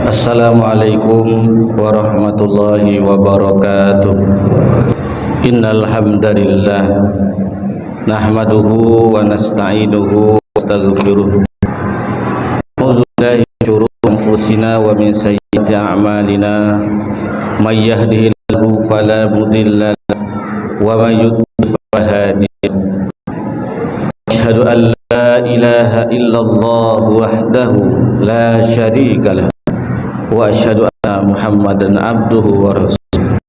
Assalamualaikum warahmatullahi wabarakatuh. Innal hamdalillah nahmaduhu wa nasta'inuhu wa nastaghfiruh. A'udzu billahi min syururi anfusina wa min sayyiati a'malina. May yahdihillahu fala mudilla lahu wa may yudlil fala hadiya lahu. Asyhadu an la ilaha illallah wahdahu la syarika lahu wa asyhadu anna Muhammadan abduhu wa rasuluh.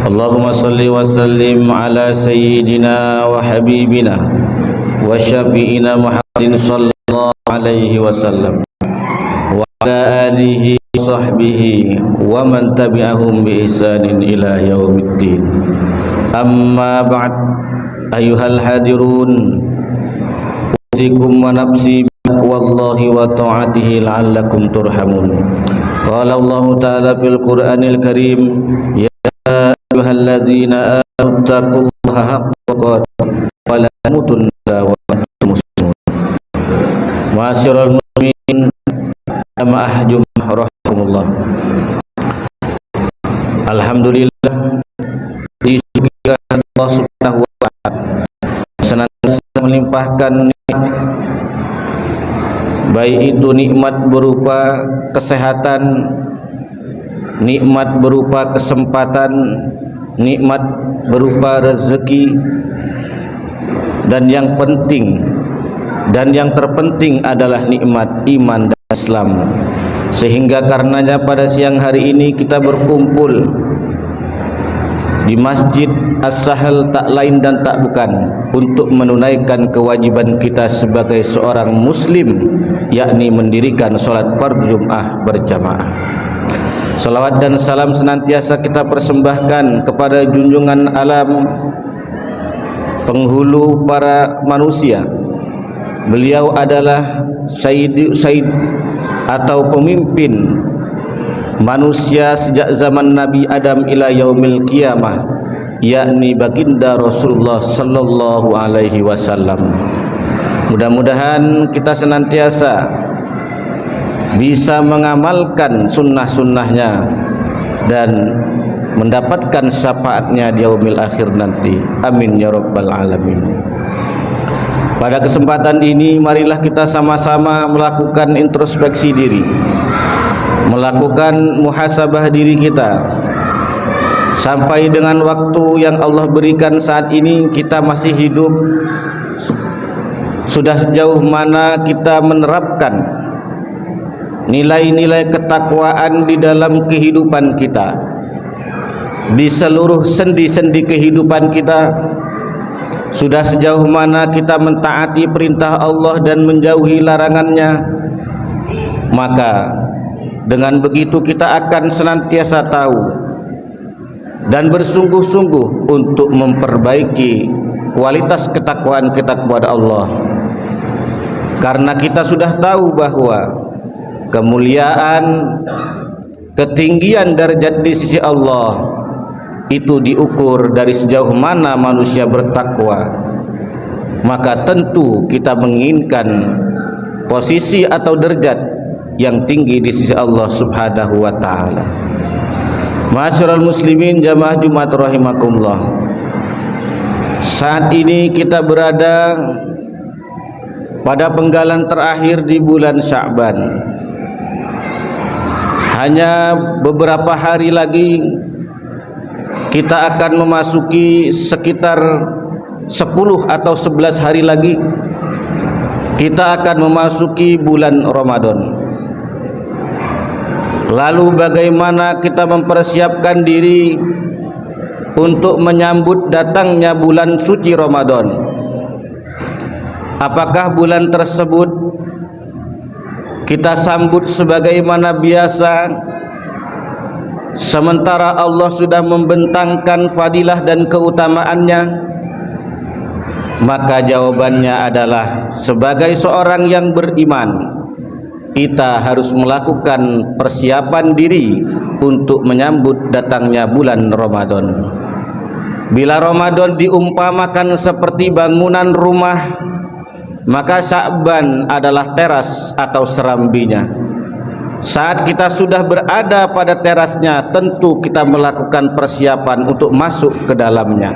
Allahumma salli wa sallim ala sayyidina wa habibina wa syafi'ina Muhammadin sallallahu alaihi wasallam wa ala alihi wa sahbihi wa man tabi'ahum bi ihsanin ila yaumiddin. Amma ba'd, ayyuhal hadirun, usikum wa nafsi wallahi wa ta'atihi la'allakum turhamun. Qala Allah ta'ala fil Qur'anil Karim, ya ayyuhalladzina amanu taqullaha haqqa tuqatih wa la tamutunna wa antum muslimun. Ma'asyiral muslimin jamaah Jumat rahimakumullah. Alhamdulillah, disucikan Allah Subhanahu wa ta'ala senantiasa melimpahkan baik itu nikmat berupa kesehatan, nikmat berupa kesempatan, nikmat berupa rezeki, dan yang penting dan yang terpenting adalah nikmat iman dan Islam. Sehingga karenanya pada siang hari ini kita berkumpul di Masjid As-Sahal tak lain dan tak bukan untuk menunaikan kewajiban kita sebagai seorang muslim, yakni mendirikan sholat fardu Jum'ah berjamaah. Salawat dan salam senantiasa kita persembahkan kepada junjungan alam, penghulu para manusia. Beliau adalah Sayyid atau pemimpin manusia sejak zaman Nabi Adam ila yaumil qiyamah, yakni baginda Rasulullah sallallahu alaihi wasallam. Mudah-mudahan kita senantiasa bisa mengamalkan sunnah-sunnahnya dan mendapatkan syafaatnya di yaumil akhir nanti. Amin ya rabbal alamin. Pada kesempatan ini marilah kita sama-sama melakukan introspeksi diri, melakukan muhasabah diri kita. Sampai dengan waktu yang Allah berikan saat ini kita masih hidup, sudah sejauh mana kita menerapkan nilai-nilai ketakwaan di dalam kehidupan kita, di seluruh sendi-sendi kehidupan kita. Sudah sejauh mana kita mentaati perintah Allah dan menjauhi larangannya. Maka dengan begitu kita akan senantiasa tahu dan bersungguh-sungguh untuk memperbaiki kualitas ketakwaan kita kepada Allah. Karena kita sudah tahu bahwa kemuliaan, ketinggian derajat di sisi Allah itu diukur dari sejauh mana manusia bertakwa. Maka tentu kita menginginkan posisi atau derajat yang tinggi di sisi Allah Subhanahu wa ta'ala. Ma'asyiral muslimin jamaah Jumat rahimakumullah. Saat ini kita berada pada penggalan terakhir di bulan Sya'ban. Hanya beberapa hari lagi kita akan memasuki sekitar 10 atau 11 hari lagi kita akan memasuki bulan Ramadan. Lalu bagaimana kita mempersiapkan diri untuk menyambut datangnya bulan suci Ramadan? Apakah bulan tersebut kita sambut sebagaimana biasa, sementara Allah sudah membentangkan fadilah dan keutamaannya? Maka jawabannya adalah sebagai seorang yang beriman, kita harus melakukan persiapan diri untuk menyambut datangnya bulan Ramadan. Bila Ramadan diumpamakan seperti bangunan rumah, maka Sya'ban adalah teras atau serambinya. Saat kita sudah berada pada terasnya, tentu kita melakukan persiapan untuk masuk ke dalamnya.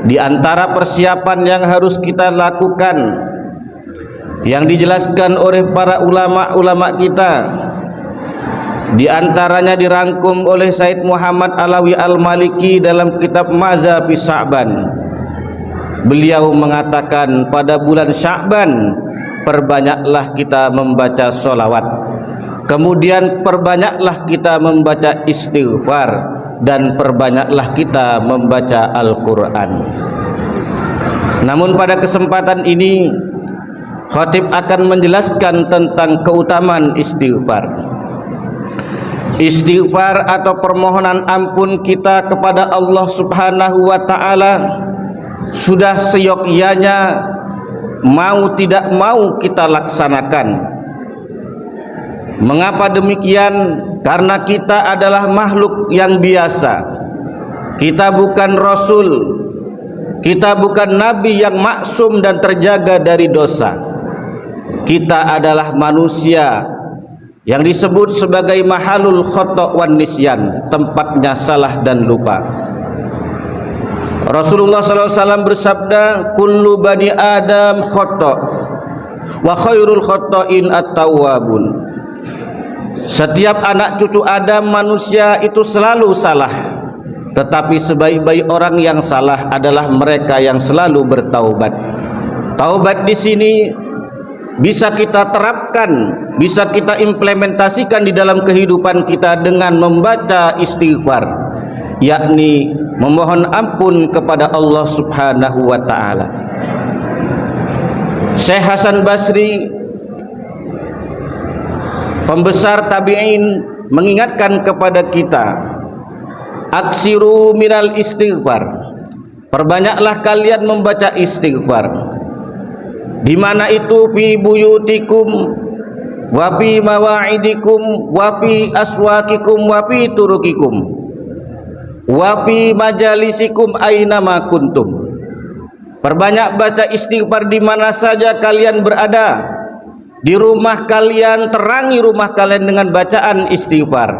Di antara persiapan yang harus kita lakukan, yang dijelaskan oleh para ulama-ulama kita, di antaranya dirangkum oleh Said Muhammad Alawi Al-Maliki dalam kitab Mazhab Sya'ban. Beliau mengatakan, pada bulan Sya'ban perbanyaklah kita membaca sholawat, kemudian perbanyaklah kita membaca istighfar, dan perbanyaklah kita membaca Al-Quran. Namun pada kesempatan ini khatib akan menjelaskan tentang keutamaan istighfar. Istighfar atau permohonan ampun kita kepada Allah Subhanahu wa ta'ala sudah seyogyanya, mau tidak mau kita laksanakan. Mengapa demikian? Karena kita adalah makhluk yang biasa. Kita bukan rasul, kita bukan nabi yang maksum dan terjaga dari dosa. Kita adalah manusia yang disebut sebagai mahalul khata' wan nisyan, tempatnya salah dan lupa. Rasulullah SAW bersabda, kullu bani Adam khata' wa khairul khata'in at-tawwabun. Setiap anak cucu Adam manusia itu selalu salah, tetapi sebaik-baik orang yang salah adalah mereka yang selalu bertaubat. Taubat di sini bisa kita terapkan, bisa kita implementasikan di dalam kehidupan kita dengan membaca istighfar, yakni memohon ampun kepada Allah Subhanahu wa ta'ala. Syekh Hasan Basri, pembesar tabi'in, mengingatkan kepada kita, aksiru minal istighfar, perbanyaklah kalian membaca istighfar. Di mana itu? Fi buyutikum wa fi mawa'idikum wa fi aswaqikum wa fi turukikum wa fi majalisikum aina ma kuntum. Perbanyak baca istighfar di mana saja kalian berada. Di rumah kalian, terangi rumah kalian dengan bacaan istighfar.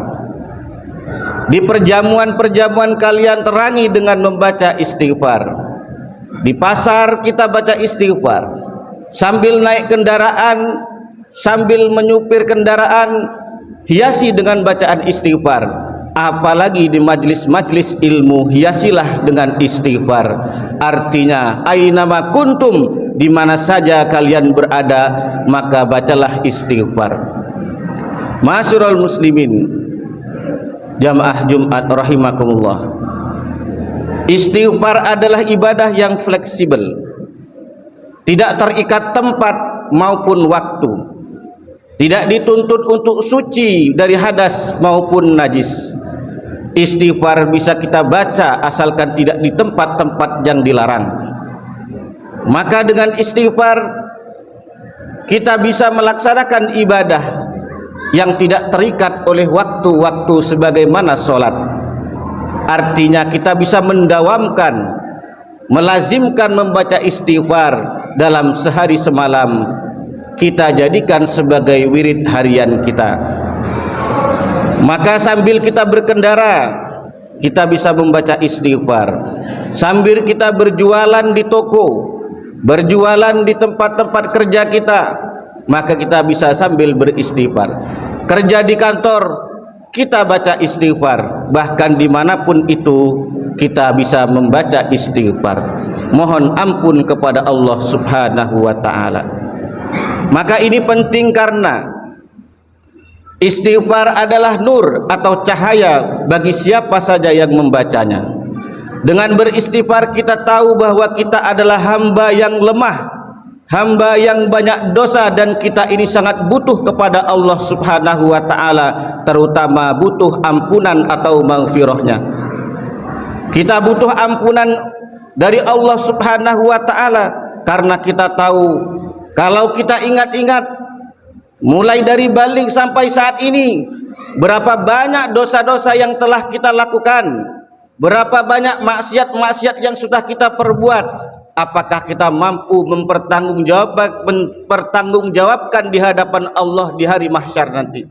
Di perjamuan-perjamuan kalian, terangi dengan membaca istighfar. Di pasar kita baca istighfar. Sambil naik kendaraan, sambil menyupir kendaraan, hiasi dengan bacaan istighfar. Apalagi di majlis-majlis ilmu, hiasilah dengan istighfar. Artinya, ainama kuntum, di mana saja kalian berada, maka bacalah istighfar. Ma'asyiral muslimin, jamaah Jumat rahimakumullah. Istighfar adalah ibadah yang fleksibel, tidak terikat tempat maupun waktu, tidak dituntut untuk suci dari hadas maupun najis. Istighfar bisa kita baca asalkan tidak di tempat-tempat yang dilarang. Maka dengan istighfar kita bisa melaksanakan ibadah yang tidak terikat oleh waktu-waktu sebagaimana sholat. Artinya kita bisa mendawamkan, melazimkan membaca istighfar dalam sehari semalam, kita jadikan sebagai wirid harian kita. Maka sambil kita berkendara, kita bisa membaca istighfar. Sambil kita berjualan di toko, berjualan di tempat-tempat kerja kita, maka kita bisa sambil beristighfar. Kerja di kantor, kita baca istighfar. Bahkan dimanapun itu, kita bisa membaca istighfar, mohon ampun kepada Allah Subhanahu wa ta'ala. Maka ini penting karena istighfar adalah nur atau cahaya bagi siapa saja yang membacanya. Dengan beristighfar kita tahu bahwa kita adalah hamba yang lemah, hamba yang banyak dosa, dan kita ini sangat butuh kepada Allah Subhanahu wa ta'ala, terutama butuh ampunan atau maghfirahnya. Kita butuh ampunan dari Allah Subhanahu wa ta'ala karena kita tahu, kalau kita ingat-ingat mulai dari balik sampai saat ini, berapa banyak dosa-dosa yang telah kita lakukan, berapa banyak maksiat-maksiat yang sudah kita perbuat. Apakah kita mampu mempertanggungjawabkan di hadapan Allah di hari mahsyar nanti?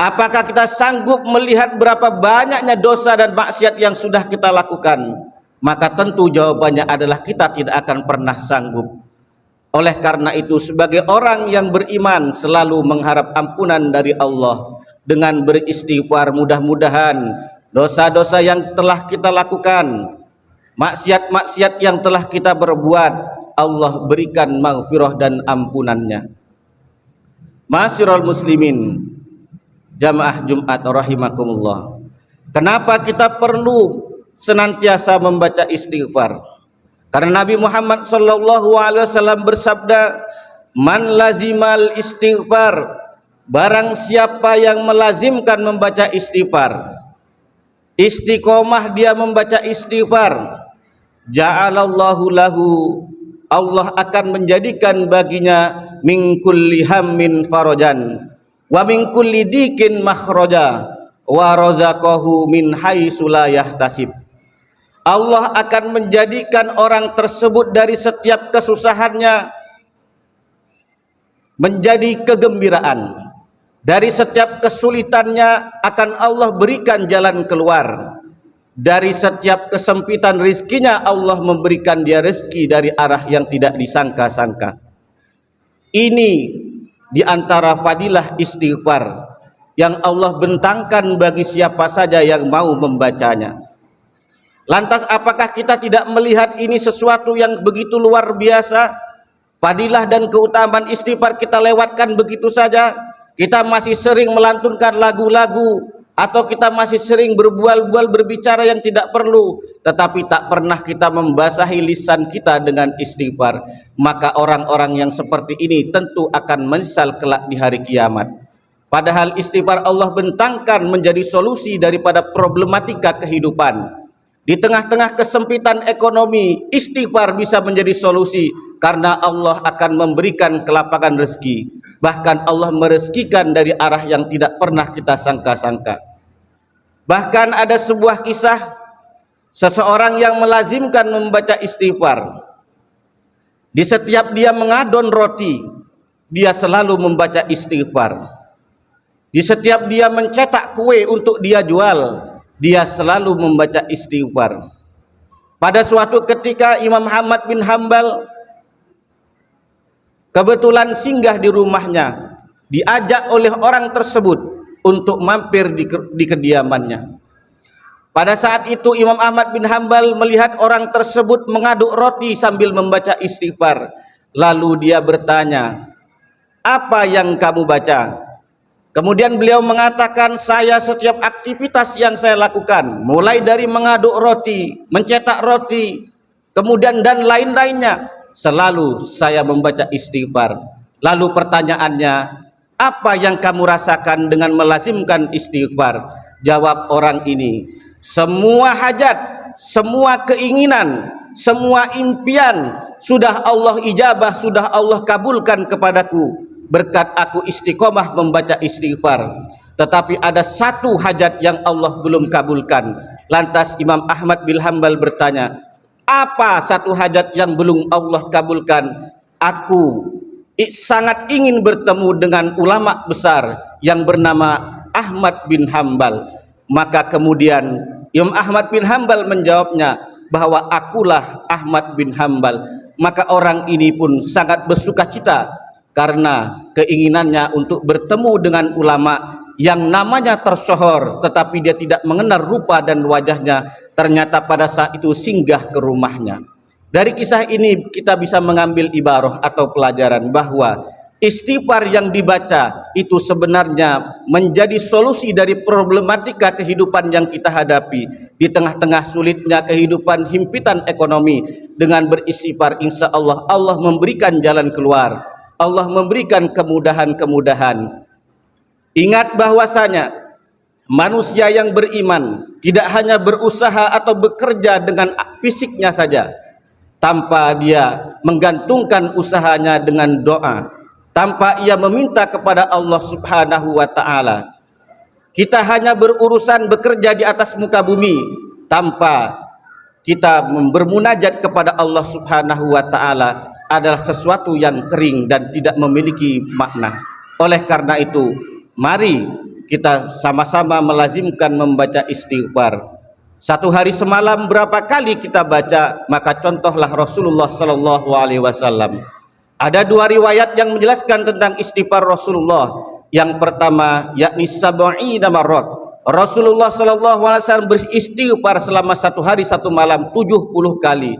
Apakah kita sanggup melihat berapa banyaknya dosa dan maksiat yang sudah kita lakukan? Maka tentu jawabannya adalah kita tidak akan pernah sanggup. Oleh karena itu, sebagai orang yang beriman selalu mengharap ampunan dari Allah dengan beristighfar. Mudah-mudahan dosa-dosa yang telah kita lakukan, maksiat-maksiat yang telah kita berbuat, Allah berikan maghfirah dan ampunannya. Ma'asyiral muslimin, jamaah Jumat rahimakumullah. Kenapa kita perlu senantiasa membaca istighfar? Karena Nabi Muhammad sallallahu alaihi wasallam bersabda, "Man lazimal istighfar," barang siapa yang melazimkan membaca istighfar, istiqomah dia membaca istighfar, ja'alallahu lahu, Allah akan menjadikan baginya min kulli hammin farajan wa min kulli dikin makhraja wa razaqahu min haitsu la yahtasib. Allah akan menjadikan orang tersebut dari setiap kesusahannya menjadi kegembiraan, dari setiap kesulitannya akan Allah berikan jalan keluar, dari setiap kesempitan rizkinya Allah memberikan dia rezeki dari arah yang tidak disangka-sangka. Ini di antara fadilah istighfar yang Allah bentangkan bagi siapa saja yang mau membacanya. Lantas apakah kita tidak melihat ini sesuatu yang begitu luar biasa? Fadilah dan keutamaan istighfar kita lewatkan begitu saja. Kita masih sering melantunkan lagu-lagu, atau kita masih sering berbual-bual berbicara yang tidak perlu, tetapi tak pernah kita membasahi lisan kita dengan istighfar. Maka orang-orang yang seperti ini tentu akan menyesal kelak di hari kiamat. Padahal istighfar Allah bentangkan menjadi solusi daripada problematika kehidupan. Di tengah-tengah kesempitan ekonomi, istighfar bisa menjadi solusi karena Allah akan memberikan kelapangan rezeki. Bahkan Allah merezekikan dari arah yang tidak pernah kita sangka-sangka. Bahkan ada sebuah kisah seseorang yang melazimkan membaca istighfar. Di setiap dia mengadon roti, dia selalu membaca istighfar. Di setiap dia mencetak kue untuk dia jual, dia selalu membaca istighfar. Pada suatu ketika Imam Ahmad bin Hanbal kebetulan singgah di rumahnya, diajak oleh orang tersebut untuk mampir di kediamannya. Pada saat itu Imam Ahmad bin Hanbal melihat orang tersebut mengaduk roti sambil membaca istighfar. Lalu dia bertanya, "Apa yang kamu baca?" Kemudian beliau mengatakan, "Saya setiap aktivitas yang saya lakukan, mulai dari mengaduk roti, mencetak roti, kemudian dan lain-lainnya, selalu saya membaca istighfar." Lalu pertanyaannya, "Apa yang kamu rasakan dengan melazimkan istighfar?" Jawab orang ini, "Semua hajat, semua keinginan, semua impian sudah Allah ijabah, sudah Allah kabulkan kepadaku berkat aku istiqomah membaca istighfar. Tetapi ada satu hajat yang Allah belum kabulkan." Lantas Imam Ahmad bin Hanbal bertanya, "Apa satu hajat yang belum Allah kabulkan?" "Aku sangat ingin bertemu dengan ulama besar yang bernama Ahmad bin Hanbal." Maka kemudian Imam Ahmad bin Hanbal menjawabnya bahwa akulah Ahmad bin Hanbal. Maka orang ini pun sangat bersukacita karena keinginannya untuk bertemu dengan ulama yang namanya tersohor, tetapi dia tidak mengenal rupa dan wajahnya, ternyata pada saat itu singgah ke rumahnya. Dari kisah ini kita bisa mengambil ibarah atau pelajaran bahwa istighfar yang dibaca itu sebenarnya menjadi solusi dari problematika kehidupan yang kita hadapi. Di tengah-tengah sulitnya kehidupan, himpitan ekonomi, dengan beristighfar insya Allah Allah memberikan jalan keluar, Allah memberikan kemudahan-kemudahan. Ingat bahwasanya manusia yang beriman tidak hanya berusaha atau bekerja dengan fisiknya saja, tanpa dia menggantungkan usahanya dengan doa, tanpa ia meminta kepada Allah Subhanahu wa ta'ala. Kita hanya berurusan bekerja di atas muka bumi tanpa kita bermunajat kepada Allah Subhanahu wa ta'ala adalah sesuatu yang kering dan tidak memiliki makna. Oleh karena itu, mari kita sama-sama melazimkan membaca istighfar. Satu hari semalam berapa kali kita baca? Maka contohlah Rasulullah sallallahu alaihi wasallam. Ada dua riwayat yang menjelaskan tentang istighfar Rasulullah. Yang pertama yakni sab'ina marrat. Rasulullah sallallahu alaihi wasallam beristighfar selama satu hari satu malam 70 kali.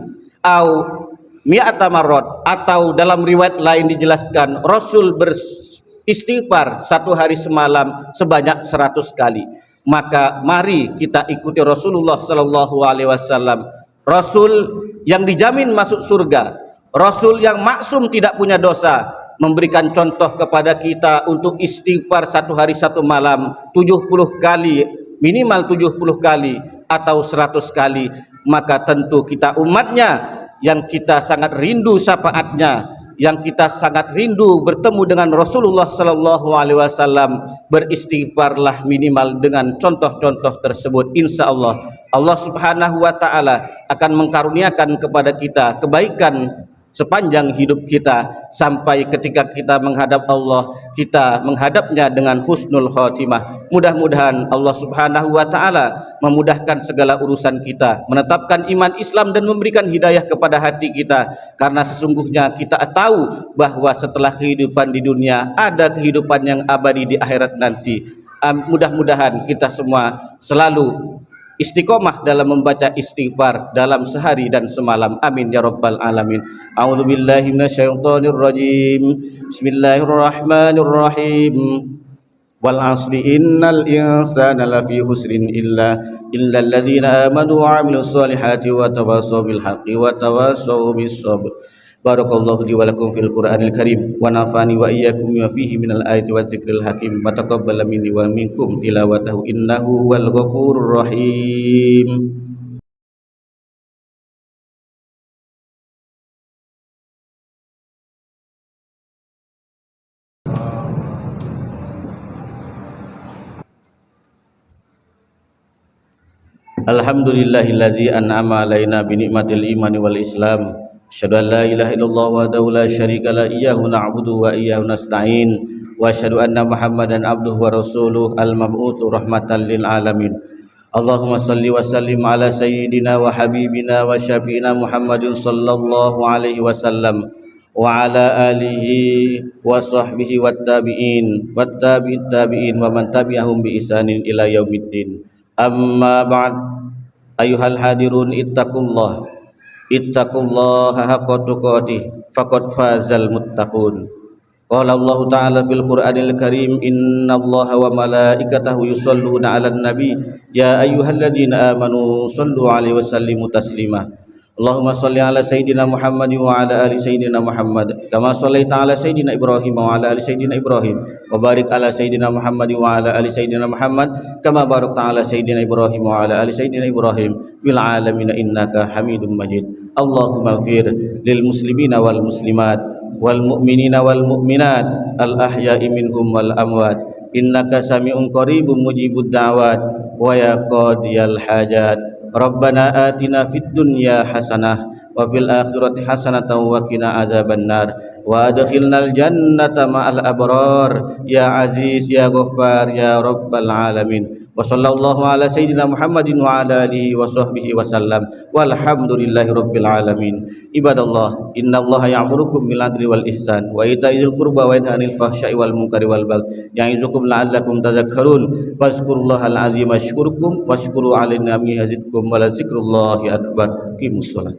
Mi'ata marrat, atau dalam riwayat lain dijelaskan Rasul beristighfar satu hari semalam sebanyak 100 kali. Maka mari kita ikuti Rasulullah sallallahu alaihi wasallam, Rasul yang dijamin masuk surga, Rasul yang maksum tidak punya dosa, memberikan contoh kepada kita untuk istighfar satu hari satu malam 70 kali, minimal 70 kali atau 100 kali. Maka tentu kita umatnya yang kita sangat rindu syafaatnya, yang kita sangat rindu bertemu dengan Rasulullah sallallahu alaihi wasallam, beristighfarlah minimal dengan contoh-contoh tersebut. Insyaallah Allah Subhanahu wa taala akan mengkaruniakan kepada kita kebaikan sepanjang hidup kita, sampai ketika kita menghadap Allah, kita menghadapnya dengan husnul khotimah. Mudah-mudahan Allah Subhanahu wa taala memudahkan segala urusan kita, menetapkan iman Islam dan memberikan hidayah kepada hati kita, karena sesungguhnya kita tahu bahwa setelah kehidupan di dunia ada kehidupan yang abadi di akhirat nanti. Mudah-mudahan kita semua selalu istiqomah dalam membaca istighfar dalam sehari dan semalam. Amin ya rabbal alamin. A'udzu billahi minasyaitonir rajim. Bismillahirrahmanirrahim. Wal 'asri innal insana lafi khusrin illa alladzina amanu wa 'amilus solihati wa tawassaw bil haqqi wa tawassaw bis sabr. Barakallahu li wa lakum fil Qur'anil Karim wa nafa'ani wa iyyakum bima fihi minal ayati wa dzikril hakim wa taqabbal minni wa minkum tilawatahu innahu huwal ghafurur rahim. Alhamdulillahillazi an'ama alaina bi ni'matil imani wal islam. Asyhadu an la ilaha illallah wahdahu la syarika la iyyahu na'budu wa iyyahu nasta'in wa asyhadu anna Muhammadan abduhu wa rasuluh al-mab'utsu rahmatan lil alamin. Allahumma salli wa sallim ala sayyidina wa habibina wa syafi'ina Muhammadin sallallahu alaihi wasallam wa ala alihi wa sahbihi wat tabi'in wat tabi'it tabi'in wa man tabi'ahum bi ihsanin ila yaumiddin. Amma ba'd. Ayuhal hadirun ittaqullah haqqa tuqatih faqad fazal muttaqun. Qala Allah Ta'ala fil Qur'anil Karim, innallaha wa malaikatahu yusholluna 'alan nabi ya ayyuhalladzina amanu shallu 'alaihi wa sallimu taslima. Allahumma shalli 'ala sayyidina Muhammad wa 'ala ali sayyidina Muhammad kama shallaita 'ala sayyidina Ibrahim wa 'ala ali sayyidina Ibrahim wa barik 'ala sayyidina Muhammad wa 'ala ali sayyidina Muhammad kama barakta 'ala sayyidina Ibrahim wa 'ala ali sayyidina Ibrahim fil 'alamin innaka Hamidum Majid. Allahumma ighfir lil muslimina wal muslimat wal mu'minina wal mu'minat al ahya'i minhum wal amwat innaka sami'un qaribun mujibud da'wat wa ya qadiyal hajat. Rabbana atina fid dunya hasanah wa fil akhirati hasanatan wa qina azabannar wa adkhilnal jannata ma'al abrar ya aziz ya ghaffar ya rabbal alamin. Wa sallallahu ala sayyidina Muhammadin wa ala alihi wa sahbihi wa sallam walhamdulillahi rabbil alamin. Ibadallah, innallaha ya'murukum bil adli wal ihsan wa ita'izil qurba wa yanha 'anil fahsya'i wal munkari wal baghi ya'izukum la'allakum tadhakkarun. Fazkurullahal azim yashkurkum washkuru 'ala ni'amihi yazidkum wa la dzikrullahi akbar. Qimus shalah.